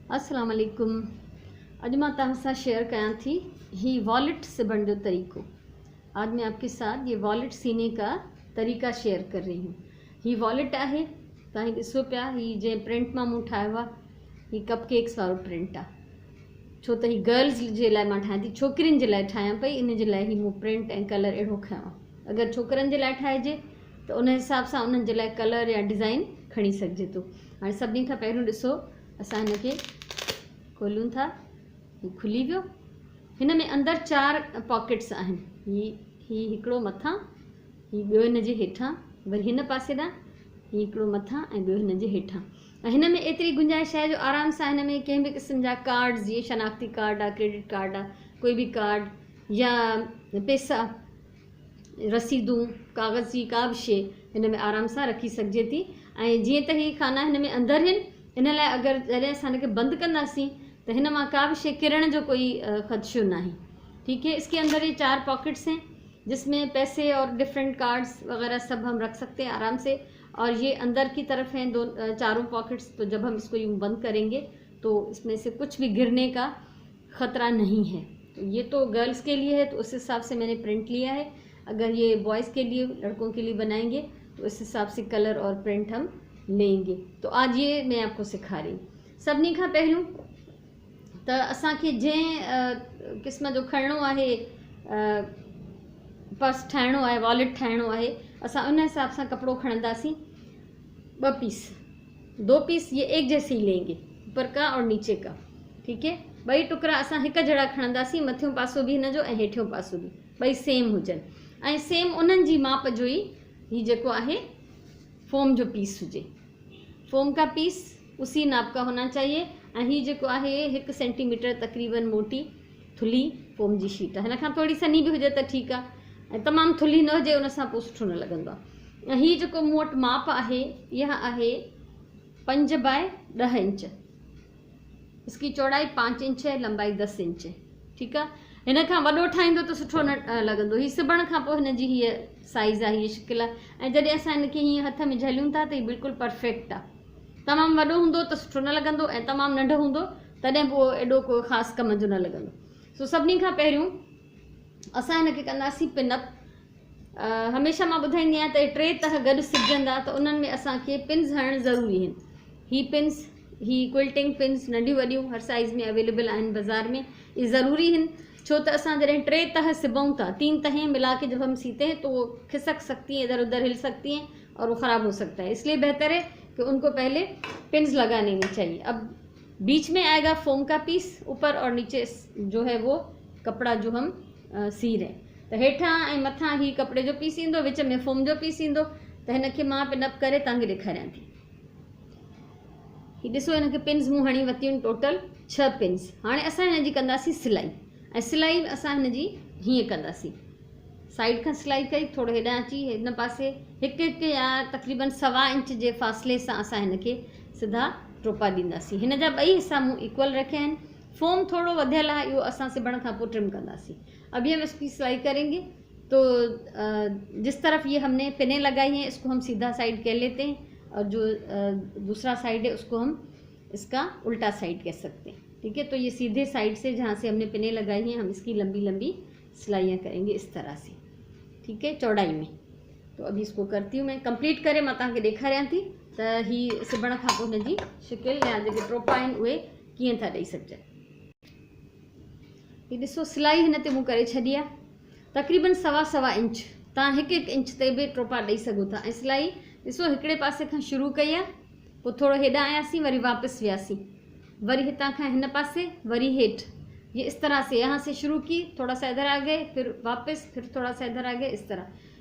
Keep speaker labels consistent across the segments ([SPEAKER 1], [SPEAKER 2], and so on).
[SPEAKER 1] अस्सलाम वालेकुम। अज मां तव्हां सां शेयर कयां थी ही वॉलेट सिबण जो तरीक़ो। आज मैं आपके साथ ये वॉलेट सीने का तरीक़ा शेयर कर रही हूँ। ही वॉलेट आहे, तव्हां ॾिसो पिया, ही जंहिं प्रिंट मां मूं ठाहियो आहे ही कप केक्स वारो प्रिंट आहे। छो त ही गर्ल्स जे लाइ मां ठाहियां थी, छोकिरियुनि जे लाइ ठाहियां पई, इन जे लाइ ही मूं प्रिंट ऐं कलर अहिड़ो खयों आहे। अगरि छोकिरनि जे लाइ ठाहिजे त उन हिसाब सां उन्हनि जे लाइ कलर या डिज़ाइन खणी सघिजे थो। हाणे सभिनी खां पहिरियों ॾिसो, असां हिन खे खोलूं था, ही खुली वियो। हिन में अंदरि 4 पॉकेट्स आहिनि। ही हिकिड़ो मथां, ही ॿियो हिन जे हेठां, वरी हिन पासे ॾांहुं ही हिकिड़ो मथां ऐं ॿियो हिन जे हेठां। ऐं हिन में एतिरी गुंजाइश आहे जो आराम सां हिन में कंहिं बि क़िस्म जा कार्ड्स, जीअं शनाख्ती कार्ड आहे, क्रेडिट कार्ड आहे, कोई बि कार्ड या पैसा, रसीदूं, कागज़ जी का बि शइ हिन में आराम सां रखी सघिजे थी। ऐं जीअं त ही खाना हिन में अंदरि आहिनि, इन लाइ अगरि जॾहिं असां हिन खे बंदि कंदासीं तो हिन मां का भी शइ किरण जो कोई खदशो नहीं। ठीक है, इसके अंदर ये 4 पॉकेट्स हैं जिसमें पैसे और डिफरेंट कार्ड्स वगैरह सब हम रख सकते हैं आराम से। और ये अंदर की तरफ हैं चारों पॉकेट्स, तो जब हम इसको यूँ बंद करेंगे तो इसमें से कुछ भी गिरने का ख़तरा नहीं है। तो ये तो गर्ल्स के लिए है, तो उस हिसाब से मैंने प्रिंट लिया है। अगर ये बॉयज़ के लिए, लड़कों के लिए बनाएंगे तो इस हिसाब से कलर और प्रिंट हम लेंगे। तो आज ये मैं आपको सिखा रही हूँ। सभिनी खां पहिरियों त असांखे जंहिं क़िस्म जो खणणो आहे, पर्स ठाहिणो आहे, वॉलेट ठाहिणो आहे, असां उन हिसाब सां कपिड़ो खणंदासीं। 2 पीस, 2 पीस ये एक जैसे ही लेंगे, ऊपर का और नीचे का। ठीक है, 2 टुकड़ा असां हिक जहिड़ा खणंदासीं, मथियों पासो भी हिन जो ऐं हेठियों पासो भी, 2 सेम हुजनि ऐं सेम उन्हनि जी माप जो ही जेको आहे फोम जो पीस हुजे। फोम का पीस उसी नाप का होना चाहिए। ही जेको आहे 1 सेंटीमीटर तकरीबन मोटी थुली फोम जी शीट है। हिन खां थोड़ी सनी भी हुजे त ठीक आहे, तमाम थुली न हुजे, उन सां पोइ सुठो न लगंदो आहे। ही जेको मूं वटि माप आहे, यह आहे 5 बाय 10 इंच। इसकी चौड़ाई 5 इंच है, लंबाई 10 इंच है। ठीक आहे, हिन खां वॾो ठाहींदो त सुठो न लगंदो। ही सिबण खां पोइ हिन जी हीअ साइज़ आहे, हीअ शिकिल आहे। ऐं जॾहिं असां हिन खे हीअं हथ में झलियूं था त हीअ बिल्कुलु परफेक्ट आहे। तमामु वॾो हूंदो त सुठो न लॻंदो, ऐं तमामु नंढो हूंदो तॾहिं पोइ एॾो को ख़ासि कम जो न लॻंदो। सो सभिनी खां पहिरियों असां हिन खे कंदासीं पिनअप। हमेशह मां ॿुधाईंदी आहियां त 3 तह गॾु सिबजंदा, त उन्हनि में असांखे पिन्स हणणु ज़रूरी आहिनि। ही पिन्स, ही क्विल्टिंग पिन्स नंढियूं वॾियूं हर साइज़ में अवेलेबल आहिनि बाज़ार में। ये ज़रूरी आहिनि, छो त असां जॾहिं 3 तह सिबऊं था, 3 तहें मिला के जब हम सीते हैं तो वो खिसक सकती हैं, इधर उधर हिल सकती हैं और वो ख़राब हो सकता है। इसलिए बेहतर है कि उनको पहले पिन्स लगा लेनी चाहिए। अब बीच में आएगा फोम का पीस, ऊपर और नीचे जो है वो कपड़ा जो हम सी रहे हैं। तो हेठां ऐं मथां ही कपड़े जो पीस ईंदो, विच में फोम जो पीस ईंदो। त हिन खे मां पिनअप करे तव्हांखे ॾेखारियां थी। ही ॾिसो, हिन खे पिन्स मूं हणी वरितियूं टोटल 6 पिन्स। हाणे असां हिन जी कंदासीं सिलाई। ऐं सिलाई असां हिन जी हीअं कंदासीं, साइड खां सिलाई कई, थोड़ो हेॾां अची हिन पासे 1-1 या तक़रीबन 1.25 इंच जे फ़ासिले सां असां हिन खे सिधा टोपा ॾींदासीं। हिन जा 2 हिस्सा मूं इक्वल रखिया आहिनि। फोम थोड़ो वधियल आहे, इहो असां सिबण खां पोइ ट्रिम कंदासीं। अब ये हम इसकी सिलाई करेंगे तो जिस तरफ ये हमने पिनें लगाई हैं इसको हम सीधा साइड कह लेते हैं, और जो दूसरा साइड है उसको हम इसका उल्टा साइड कह सकते हैं। ठीक है, तो ये सीधे साइड से जहाँ से हमने पिनें लगाई हैं हम इसकी लंबी लंबी सिलाइयाँ करेंगे इस तरह से। ठीक है, चौड़ाई में। तो अभी इसको करती हूँ मैं, कंप्लीट करे मां तव्हांखे ॾेखारियां थी त ही सिबण खां पोइ हिन जी शिकिल या जेके टोपा आहिनि उहे कीअं था ॾेई सघजनि। ही ॾिसो, सिलाई हिन ते मूं करे छॾी आहे तक़रीबन 1.25 इंच। तव्हां 1-1 इंच ते बि टोपा ॾेई सघो था। ऐं सिलाई ॾिसो, हिकिड़े पासे खां शुरू कई आहे, पोइ थोरो हेॾां आयासीं, वरी वापसि वियासीं, वरी हितां खां हिन पासे, वरी हेठि। ये इस तरह से यहाँ से शुरू की, थोड़ा सा इधर आ गए, फिर वापस, फिर थोड़ा सा इधर आ गए।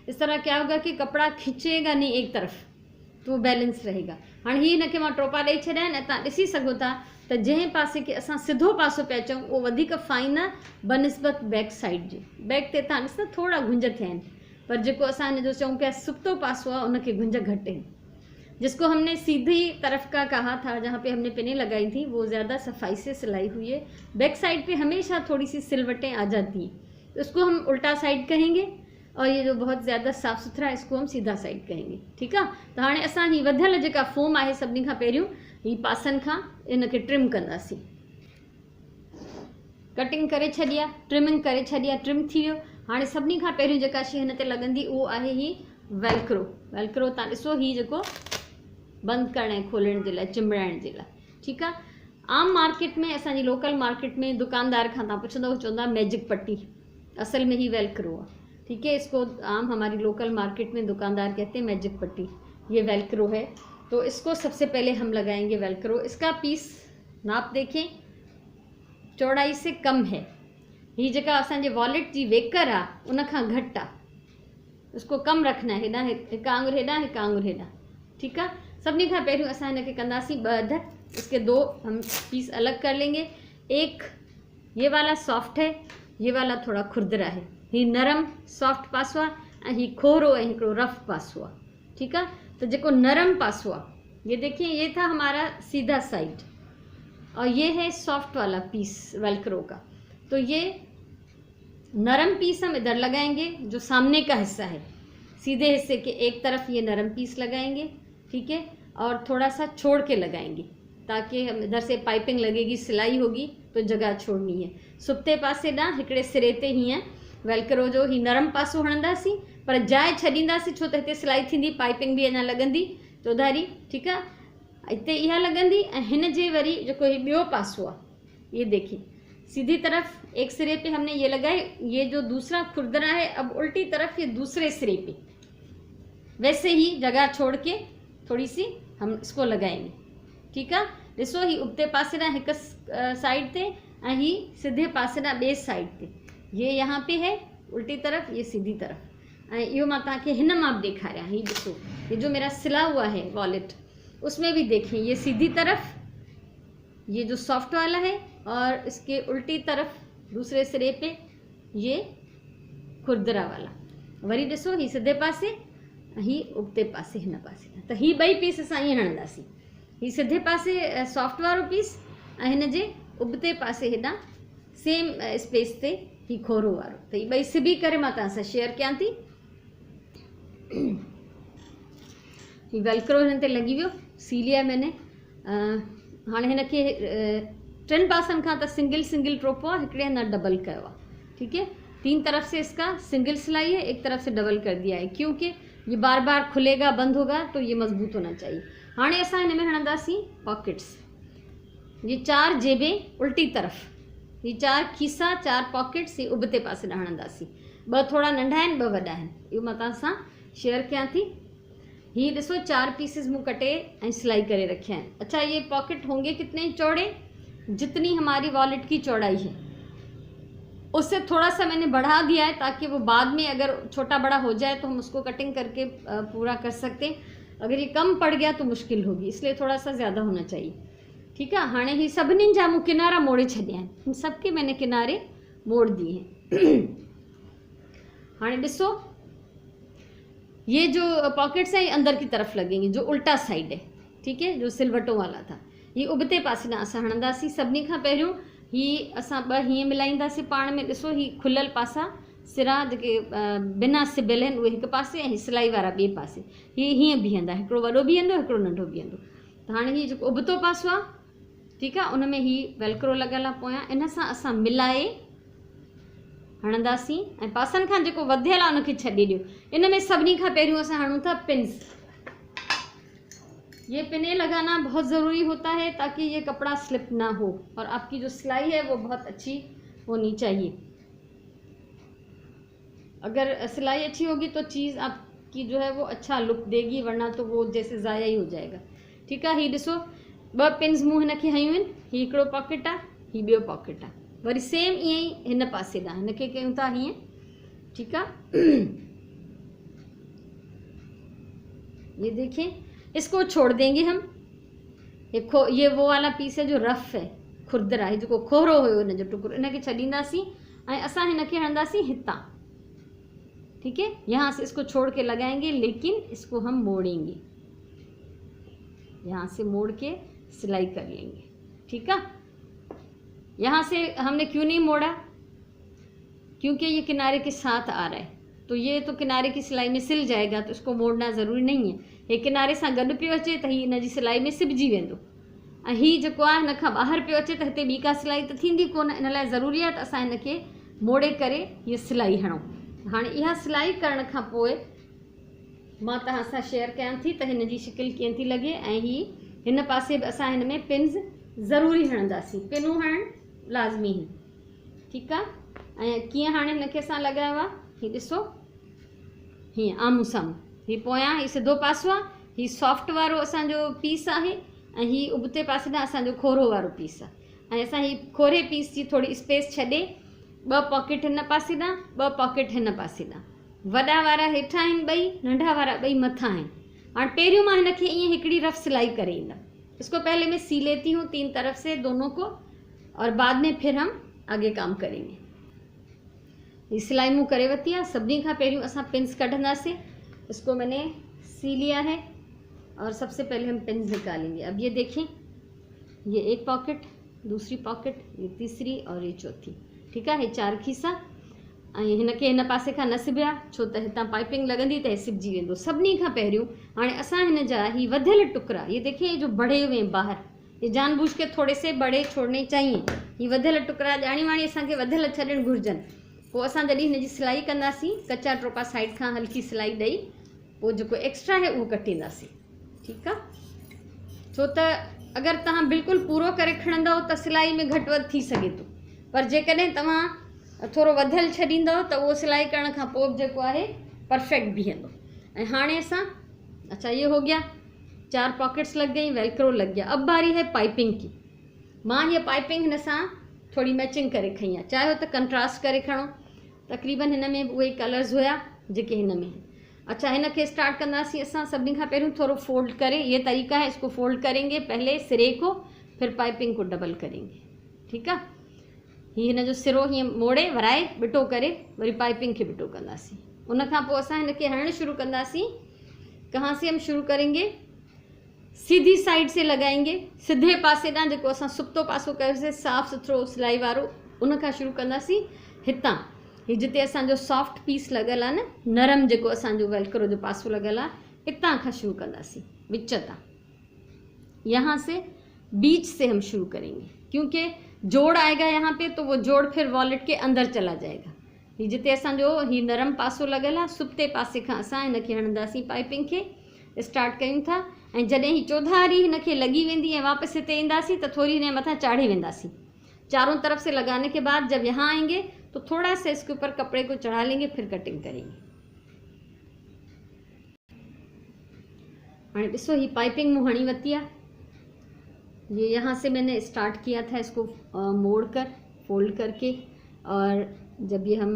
[SPEAKER 1] इस तरह क्या होगा कि कपड़ा खिंचेगा नहीं एक तरफ, तो वो बैलेंस रहेगा। हाणे ही हिन खे मां टोपा ॾेई छॾिया आहिनि। ऐं तव्हां ॾिसी सघो था त जंहिं पासे खे असां सिधो पासो पिया चऊं उहो वधीक फाइन आहे बनिस्बत बैक साइड जे। बैक ते तव्हां ॾिसो थोड़ा गुंज थिया आहिनि, पर जेको असां हिन जो चऊं पिया सुप्तो पासो आहे उनखे गुंज घटि आहिनि। जिसको हमने सीधी तरफ का कहा था, जहाँ पे हमने पिनें लगाई थी, वो ज़्यादा सफाई से सिलाई हुई है। बैक साइड पे हमेशा थोड़ी सी सिलवटें आ जाती हैं, तो इसको हम उल्टा साइड कहेंगे, और ये जो बहुत ज़्यादा साफ़ सुथरा है इसको हम सीधा साइड कहेंगे। ठीक है, तो हाँ असां ही वधियल जेका फोम आहे सभिनी खां पहिरियों ही पासनि खां इनखे ट्रिम कंदासीं। कटिंग करे छॾी आहे, ट्रिमिंग करे छॾी आहे, ट्रिम थी वियो। हाणे सभिनी खां पहिरियों जेका शइ हिन ते लॻंदी उहो आहे ही वेल्क्रो। वेल्क्रो तव्हां ॾिसो ही जेको बंदि करण ऐं खोलण जे लाइ, चिंबड़ाइण जे लाइ, ठीकु आहे। आम मार्केट में, असांजी लोकल मार्केट में दुकानदार खां तव्हां पुछंदव, चवंदा मैजिक पट्टी, असल में ही वेल्क्रो है, ठीक है। इसको आम हमारी लोकल मार्केट में दुकानदार कहते हैं मैजिक पट्टी, ये वेल्क्रो है। तो इसको सबसे पहले हम लगाएंगे वेल्क्रो। इसका पीस नाप देखें, चौड़ाई से कम है। ही जेका असांजे वॉलेट जी वेकर आहे उन खां घटि आहे, उसको कम रखना है। हेॾां हिकु आंगुर हेॾां, हिकु आंगुर हेॾां, ठीकु आहे। सभिनी खां पहिरियों असां हिनखे कंदासीं 2 अध। इसके 2 हम पीस अलग कर लेंगे। एक ये वाला सॉफ्ट है, ये वाला थोड़ा खुरदरा है। ही नरम सॉफ्ट पासो आहे ऐं ही खोरो ऐं हिकिड़ो रफ पासो आहे, ठीकु आहे। तो जेको नरम पासो आहे, ये देखिए, ये था हमारा सीधा साइड और ये है सॉफ्ट वाला पीस वेल्क्रो का। तो ये नरम पीस हम इधर लगाएंगे, जो सामने का हिस्सा है, सीधे हिस्से के एक तरफ ये नरम पीस लगाएंगे, ठीक है। और थोड़ा सा छोड़ के लगाएंगे ताकि हम इधर से पाइपिंग लगेगी, सिलाई होगी तो जगह छोड़नी है। सुप्ते पासे ॾांहुं हिकिड़े सिरे ते हीअं वेल्क्रो जो ही नरम पासो हणंदासीं, पर जाइ छॾींदासीं छो त हिते सिलाई थींदी, पाइपिंग भी अञा लॻंदी चौधारी, ठीकु आहे। हिते इहा लॻंदी ऐं हिन जे वरी जेको ही ॿियो पासो आहे, ये देखिए सीधी तरफ एक सिरे पे हमने ये लगाई, ये जो दूसरा खुरदरा है अब उल्टी तरफ ये दूसरे सिरे पे, वैसे ही जगह छोड़ के थोड़ी सी हम इसको लगाएंगे, ठीक है। ॾिसो ही उबते पासे ॾांहुं हिकु साइड ते ऐं ही सीधे पासे ॾांहुं ॿिए साइड ते, ये यहाँ पे है उल्टी तरफ, ये सीधी तरफ। ऐं इहो मां तव्हांखे हिन मां बि ॾेखारियां, ही ॾिसो ये जो मेरा सिला हुआ है वॉलेट, उसमें भी देखिए ये सीधी तरफ ये जो सॉफ्ट वाला है और इसके उल्टी तरफ दूसरे सिरे पे ये खुरदरा वाला। वरी ॾिसो ही सीधे पासे, ही उबते पासे हिन पासे। त ही ॿई पीस असां ईअं हणंदासीं, ही सीधे पासे सॉफ्ट वारो पीस ऐं हिन जे उबते पासे हेॾां सेम स्पेस ते ही खोरो वारो। त ही ॿई सिबी करे मां तव्हां सां शेयर कयां थी। ही वेल्क्रो हिन ते लॻी वियो, सी लिया मैंने। हाणे हिनखे 3 पासनि खां त सिंगल सिंगल ट्रोपो आहे, हिकिड़े हंधि डबल कयो आहे, ठीक है। 3 तरफ से इसका सिंगल सिलाई है, एक तरफ से डबल कर दिया है, क्योंकि ये बार बार खुलेगा बंद होगा तो ये मजबूत होना चाहिए। हाणे असां हिन में हणंदासीं पॉकेट्स। ये 4 जेबें उल्टी तरफ, ये 4 खीसा, 4 पॉकेट्स ये उबते पासे ॾांहुं हणंदासीं। 2 थोड़ा नंढा आहिनि, 2 वॾा आहिनि, इहो मां तव्हां सां शेयर कयां थी। ही ॾिसो 4 पीसेस मूं कटे ऐं सिलाई करे रखे हैं। अच्छा, ये पॉकेट होंगे कितने चौड़े, जितनी हमारी वॉलेट की चौड़ाई है उससे थोड़ा सा मैंने बढ़ा दिया है, ताकि वो बाद में अगर छोटा बड़ा हो जाए तो हम उसको कटिंग करके पूरा कर सकते हैं। अगर ये कम पड़ गया तो मुश्किल होगी, इसलिए थोड़ा सा ज़्यादा होना चाहिए, ठीक है। हाणे ही सभिनी जा मूं किनारा मोड़े छॾिया आहिनि, इन सबके मैंने किनारे मोड़ दिए हैं। हाणे ॾिसो ये जो पॉकेट्स हैं ये अंदर की तरफ लगेंगे, जो उल्टा साइड है, ठीक है, जो सिलवटों वाला था। ये उबते पासे ॾांहुं असां हणंदासीं। सभिनी खां पहिरियों ही असां 2 हीअं मिलाईंदासीं पाण में। ॾिसो ही खुलियल पासा सिरा जेके बिना सिबियल आहिनि उहे हिकु पासे ऐं सिलाई वारा ॿिए पासे, ही हीअं बीहंदा, हिकिड़ो वॾो बीहंदो, हिकिड़ो नंढो बीहंदो। त हाणे ही जेको उबतो पासो आहे, ठीकु आहे, उन में ही वेल्क्रो लॻियल आहे पोयां, इन सां असां मिलाए हणंदासीं ऐं पासनि खां जेको वधियल आहे उनखे छॾे ॾियो। इन में सभिनी खां पहिरियों असां हणूं था पिन्स। ये पिने लगाना बहुत ज़रूरी होता है ताकि ये कपड़ा स्लिप ना हो और आपकी जो सिलाई है वो बहुत अच्छी होनी चाहिए। अगर सिलाई अच्छी होगी तो चीज़ आपकी जो है वो अच्छा लुक देगी, वरना तो वो जैसे ज़ाया ही हो जाएगा, ठीक है। ही ॾिसो 2 पिन्स मूं हिनखे हयूं आहिनि, ही हिकिड़ो पॉकेट आहे, ही ॿियो पॉकेट आहे। वरी सेम ईअं ई हिन पासे ॾांहुं हिनखे कयूं था हीअं, ठीकु आहे। ये देखिए, इसको छोड़ देंगे हम। ये वो वाला पीस है जो रफ है, खुरदरा है, जो खोरो हुयो हिन जो टुकड़ो, इनखे छॾींदासीं ऐं असां हिनखे हणंदासीं हितां, ठीक है। यहाँ से इसको छोड़ के लगाएंगे, लेकिन इसको हम मोड़ेंगे, यहाँ से मोड़ के सिलाई कर लेंगे, ठीक है। यहाँ से हमने क्यों नहीं मोड़ा, क्योंकि ये किनारे के साथ आ रहा है, तो ये तो किनारे की सिलाई में सिल जाएगा, तो इसको मोड़ना ज़रूरी नहीं है। ये किनारे सां गॾु पियो अचे त ही इन जी सिलाई में सिबजी वेंदो, ऐं हीअ जेको आहे हिन खां ॿाहिरि पियो अचे त हिते ॿी का सिलाई त थींदी कोन, इन लाइ ज़रूरी आहे त असां हिन खे मोड़े करे हीअ सिलाई हणूं। हाणे इहा सिलाई करण खां पोइ मां तव्हां सां शेयर कयां थी त हिन जी शिकिल कीअं थी लॻे। ऐं हीअ हिन पासे बि असां हिन में पिन्स ज़रूरी हणंदासीं, पिनूं हणणु लाज़मी आहिनि, ठीकु आहे। ऐं कीअं हाणे हिनखे असां लॻायो आहे, हीअ ॾिसो हीअं आम्हूं साम्हूं, हीअ पोयां हीअ सिधो पासो आहे, हीअ सॉफ्ट वारो असांजो पीस आहे ऐं हीअ उबते पासे ॾांहुं असांजो खोरो वारो पीस आहे। ऐं असां हीअ खोरे पीस जी थोरी स्पेस छॾे 2 पॉकेट हिन पासे ॾांहुं 2 पॉकेट हिन पासे ॾांहुं, वॾा वारा हेठां आहिनि ॿई, नंढा वारा ॿई मथां आहिनि। हाणे पहिरियों मां हिनखे ईअं हिकिड़ी रफ सिलाई करे ईंदमि, इसको पहले मैं सी लेती हूँ 3 तरफ से दोनों को, और बाद में फिर हम आगे काम करेंगे। ये सिलाई मूँ करे वती है। सभी का पहिरियों असां पिन्स कढ़ंदासीं, इसको मैंने सी लिया है और सबसे पहले हम पिन्स निकालेंगे। अब ये देखें, ये एक पॉकेट, दूसरी पॉकेट, ये तीसरी और ये चौथी, ठीक है। ये 4 खीसा ऐं हिनखे हिन पासे खां न सिबिया छो त हितां पाइपिंग लॻंदी त सिबजी वेंदो। सभिनी खां पहिरियों हाणे असां हिन जा ही वधियल टुकड़ा, ये देखिए ये जो बढ़े हुए हैं बाहर, ये जानबूझ के थोड़े से बड़े छोड़ने चाहिए। ये वधियल टुकड़ा ॼाणी वाणी असांखे वधियल छॾणु घुरिजनि। पोइ असां जॾहिं हिन जी सिलाई कंदासीं, कचा टोपा साइड खां हल्की सिलाई ॾेई पोइ जेको एक्स्ट्रा है उहो कटींदासीं, ठीकु आहे। छो त अगरि तव्हां बिल्कुलु पूरो करे खणंदव त सिलाई में घटि वधि थी सघे थो, पर जेकॾहिं तव्हां थोरो वधियल छॾींदव त उहो सिलाई करण खां पोइ बि जेको आहे परफेक्ट बीहंदो। ऐं हाणे असां, अच्छा ये हो गया, 4 पॉकेट्स लग गई, वेलक्रो लग गया। अब बारी है पाइपिंग की। मां ये पाइपिंग हिन सां थोड़ी मैचिंग करे खई आहे, चाहियो त कंट्रास्ट करे खणो, तक़रीबन हिन में उहे कलर्स हुया जेके हिन में आहिनि। अच्छा, हिन खे स्टार्ट कंदासीं असां सभिनी खां पहिरियों थोरो फोल्ड करे, ये तरीका है, इसको फोल्ड करेंगे पहले सिरे को, फिर पाइपिंग को डबल करेंगे, ठीकु आहे। हीअ हिन जो सिरो हीअं मोड़े वराए बिटो करे वरी पाइपिंग खे बिटो कंदासीं। उन खां पोइ असां हिन खे हणणु शुरू कंदासीं। कहाँ से हम शुरू करेंगे, सीधी साइड से लगाएंगे, सीधे पासे ॾांहुं जेको असां सुप्तो पासो कयोसीं साफ़ सुथरो सिलाई वारो, उन खां शुरू कंदासीं हितां। हीअ जिते असांजो सॉफ्ट पीस लॻल आहे न, नरम जेको असांजो वेलक्रो जो पासो लॻल आहे, हितां खां शुरू कंदासीं, विच तां। यहाँ से बीच से हम शुरू करेंगे, क्योंकि जोड़ आएगा यहाँ पे तो वो जोड़ फिर वॉलेट के अंदर चला जाएगा। ये जिते असांजो ही नरम पासो लॻल आहे, सुप्ते पासे खां असां हिनखे हणंदासीं, पाइपिंग खे स्टार्ट कयूं था। ऐं जॾहिं ही चौधारी हिनखे लॻी वेंदी ऐं वापसि हिते ईंदासीं त थोरी हिन मथां चाढ़े वेंदासीं। चारों तरफ से लगाने के बाद जब यहाँ आएंगे तो थोड़ा सा इसके ऊपर कपड़े को चढ़ा लेंगे, फिर कटिंग करेंगे। हाँ ॾिसो, ही पाइपिंग मूं हणी वती आहे। ये यहाँ से मैंने स्टार्ट किया था इसको मोड़ कर फोल्ड करके, और जब ये हम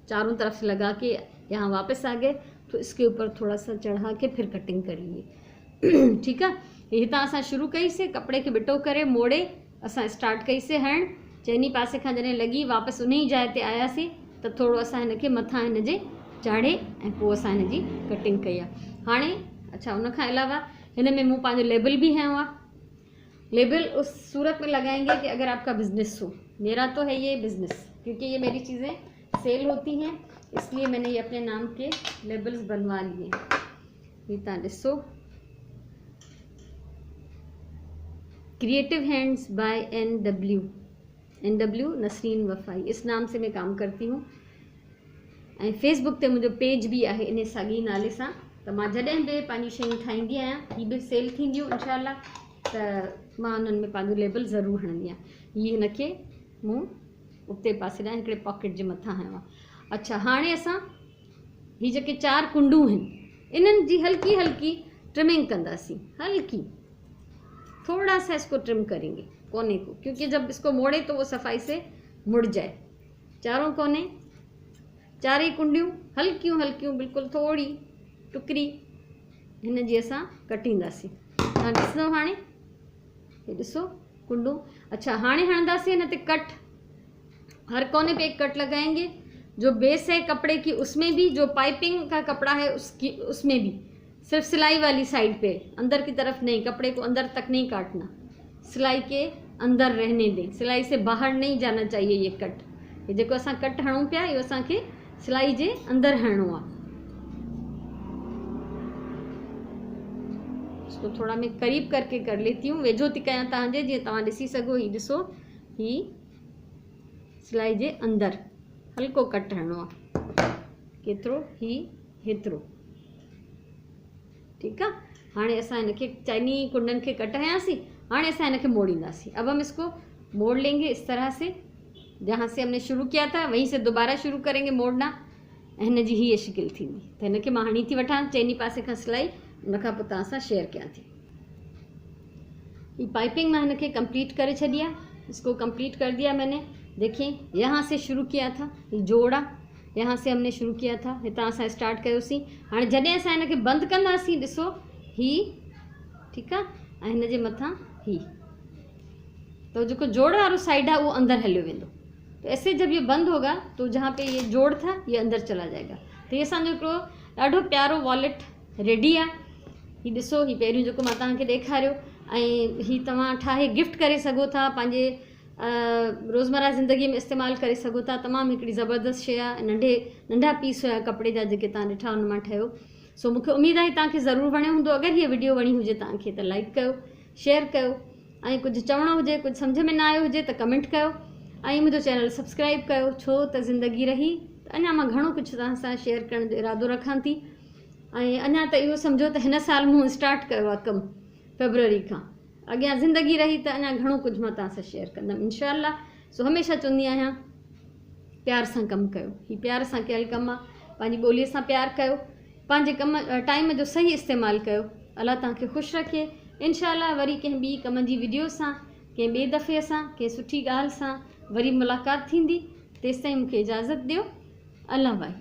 [SPEAKER 1] चारों तरफ से लगा के यहाँ वापस आ गए तो इसके ऊपर थोड़ा सा चढ़ा के फिर कटिंग करेंगे, ठीक है। हितां असां शुरू कई से कपड़े के बिटो करे मोड़े असां स्टार्ट कई से हण, चइनी पासे खां जॾहिं लॻी वापसि उन ई जाइ ते आयासीं त थोरो असां हिनखे मथां हिन जे चाढ़े ऐं पोइ असां हिन जी कटिंग कई आहे। हाणे अच्छा, उन खां अलावा हिन में मूं पंहिंजो लेबल बि हयो आहे। लेबल उस सूरत में लगाएंगे कि अगर आपका बिज़नेस हो, मेरा तो है ये बिज़नेस, क्योंकि ये मेरी चीज़ें सेल होती हैं, इसलिए मैंने ये अपने नाम के लेबल्स बनवा लिए। ये तव्हां ॾिसो, creative hands by NW Nasreen Wafai, इस नाम से मैं काम करती हूँ। ऐं फेसबुक ते मुंहिंजो पेज बि आहे इन साॻी नाले सां, त मां जॾहिं बि पंहिंजी शयूं ठाहींदी आहियां, हीअ बि सेल थींदियूं इंशाल्लाह, त मां उन्हनि में पंहिंजो लेबल ज़रूरु हणंदी आहियां। हीअ हिनखे मूं उते पासे ॾांहुं हिकिड़े पॉकेट जे मथां हयो आहे। अच्छा, हाणे असां हीअ जेके 4 कुंडूं आहिनि, इन्हनि जी हल्की हल्की ट्रिमिंग कंदासीं, हल्की थोड़ा सा इसको ट्रिम करेंगे कोने को, क्योंकि जब इसको मोड़े तो वो सफाई से मुड़ जाए। चारों कोने, 4 कुंडियूं हल्कियूं हल्कियूं बिल्कुलु थोड़ी टुकरी हिन जी असां कटींदासीं। तव्हां ॾिसंदव हाणे, ये ॾिसो कुंडूं। अच्छा, हाणे हणंदासीं हिन ते कट, हर कोने पे एक कट लगाएंगे। जो बेस है कपड़े की उसमें भी, जो पाइपिंग का कपड़ा है उसकी उसमें भी, सिर्फ सिलाई वाली साइड पे, अंदर की तरफ नहीं, कपड़े को अंदर तक नहीं काटना, सिलाई के अंदर रहने दें, सिलाई से बाहर नहीं जाना चाहिए ये कट। ये जेको असां कट हणूं पिया, इहो असांखे सिलाई जे अंदर हणणो आहे। इसको इसको थोड़ा मैं करीब करके कर लेती हूँ, वेझो थी कयां तव्हांजे जीअं तव्हां ॾिसी सघो। ही ॾिसो, ही सिलाई जे अंदरि हल्को कट हणिणो आहे, केतिरो, ही हेतिरो, ठीकु आहे। हाणे असां हिनखे चाइनी कुंडनि खे कटायासीं, हाणे असां हिनखे मोड़ींदासीं। अब हम इसको मोड़ लेंगे इस तरह से, जहाँ से हमने शुरू किया था वहीं से दोबारा शुरू करेंगे मोड़ना। हिन जी हीअ शिकिल थींदी। त हिनखे मां हणी थी वठां चइनी पासे खां सिलाई, उन खां पोइ तव्हां सां शेयर कयां थी। ये पाइपिंग मैं हिनखे कंप्लीट करे छॾी आहे, इसको कंप्लीट कर दिया मैंने। देखिए यहाँ से शुरू किया था, ये जोड़ा यहाँ से हमने शुरू किया था, हितां असां स्टार्ट कयोसीं। हाणे जॾहिं असां हिनखे बंदि कंदासीं, ॾिसो ही, ठीकु आहे, ऐं हिन जे मथां ही, तो जेको जोड़ वारो साइड है वो अंदर हलियो वेंदो। तो ऐसे जब ये बंद होगा तो जहाँ पे ये जोड़ था ये अंदर चला जाएगा। तो ये असांजो हिकिड़ो ॾाढो प्यारो वॉलेट रेडी आहे। ही ॾिसो, ही पहिरियों जेको मां तव्हांखे ॾेखारियो, ऐं ही तव्हां ठाहे गिफ्ट करे सघो था, पंहिंजे रोज़मर्रा ज़िंदगी में इस्तेमालु करे सघो था। तमामु हिकिड़ी ज़बरदस्त शइ आहे। नंढा पीस हुया कपिड़े जा जेके तव्हां ॾिठा हुन मां ठहियो। सो मूंखे उमेदु आहे तव्हांखे ज़रूरु वणियो हूंदो। अगरि हीअ वीडियो वणी हुजे तव्हांखे त लाइक कयो, शेयर कयो, ऐं कुझु चवणो हुजे, कुझु सम्झ में न आयो हुजे त कमेंट कयो, ऐं मुंहिंजो चैनल सब्सक्राइब कयो। छो त ज़िंदगी रही त अञा मां घणो कुझु तव्हां सां शेयर करण जो इरादो रखां थी। ऐं अञा त इहो सम्झो त हिन साल मूं स्टार्ट कयो आहे कमु, फेबरवरी खां। अॻियां ज़िंदगी रही त अञा घणो कुझु मां तव्हां सां शेयर कंदमि इंशाअल्लाह। सो हमेशह चवंदी आहियां, प्यार सां कमु कयो। हीउ प्यार सां कयल कमु आहे। पंहिंजी ॿोलीअ सां प्यार कयो, पंहिंजे कम टाइम जो सही इस्तेमालु कयो। अल्लाह तव्हांखे ख़ुशि रखे। इंशाअल्लाह वरी कंहिं ॿी कम जी वीडियो सां, कंहिं ॿिए दफ़े सां, कंहिं सुठी ॻाल्हि सां वरी मुलाक़ात थींदी। तेसिताईं मूंखे इजाज़त ॾियो। अल्लाह भाई।